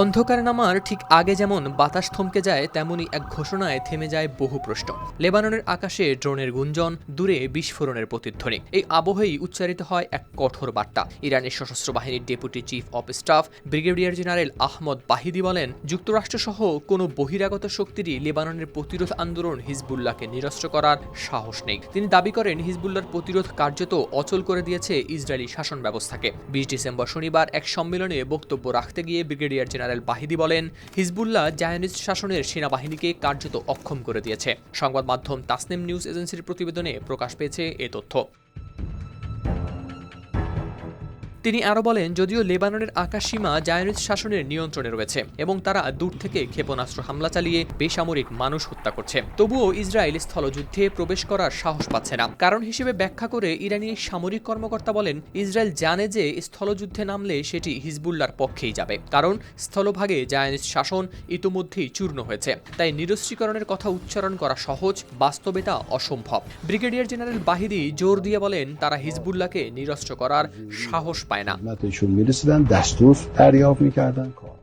অন্ধকারে নামার ঠিক আগে যেমন বাতাস থমকে যায়, তেমনি এক ঘোষণায় থেমে যায় বহু প্রশ্ন। লেবাননের আকাশে ড্রোনের গুঞ্জন, দূরে বিস্ফোরণের প্রতিধ্বনি। এই আবহেই উচ্চারিত হয় এক কঠোর বার্তা। ইরানের সশস্ত্র বাহিনীর deputy chief of staff brigadier general Ahmad Vahidi বলেন, যুক্তরাষ্ট্রসহ কোনো বহিরাগত শক্তিরই লেবাননের প্রতিরোধ আন্দোলন হিজবুল্লাহকে নিরস্ত্র করার সাহস নেই। তিনি দাবি করেন, হিজবুল্লাহর প্রতিরোধ কার্যত অচল করে দিয়েছে ইসরায়েলি শাসন ব্যবস্থাকে। ২০ ডিসেম্বর শনিবার এক সম্মেলনে বক্তব্য রাখতে গিয়ে ব্রিগেডিয়ার জেনারেল বাহিদি বলেন, হিজবুল্লাহ জায়নিস্ট শাসনের সেনাবাহিনীকে কার্যত অক্ষম করে দিয়েছে। সংবাদ মাধ্যম তাসনিম নিউজ এজেন্সির প্রতিবেদনে প্রকাশ পেয়েছে এ তথ্য। তিনি আরও বলেন, যদিও লেবাননের আকাশসীমা জায়নিস্ট শাসনের নিয়ন্ত্রণে রয়েছে এবং তারা দূর থেকে ক্ষেপণাস্ত্র হামলা চালিয়ে বেসামরিক মানুষ হত্যা করছে, তবুও ইসরায়েল স্থলযুদ্ধে প্রবেশ করার সাহস পাচ্ছে না। কারণ হিসেবে ব্যাখ্যা করে ইরানি সামরিক কর্মকর্তা বলেন, ইসরায়েল জানে যে স্থলযুদ্ধে নামলে সেটি হিজবুল্লাহর পক্ষেই যাবে, কারণ স্থলভাগে জায়নিস্ট শাসন ইতোমধ্যেই চূর্ণ হয়েছে। তাই নিরস্ত্রীকরণের কথা উচ্চারণ করা সহজ, বাস্তবে তা অসম্ভব। ব্রিগেডিয়ার জেনারেল বাহিদি জোর দিয়ে বলেন, তারা হিজবুল্লাহকে নিরস্ত্র করার সাহস পায় না। خدمتشون میرسیدن دستور دریافت میکردن کار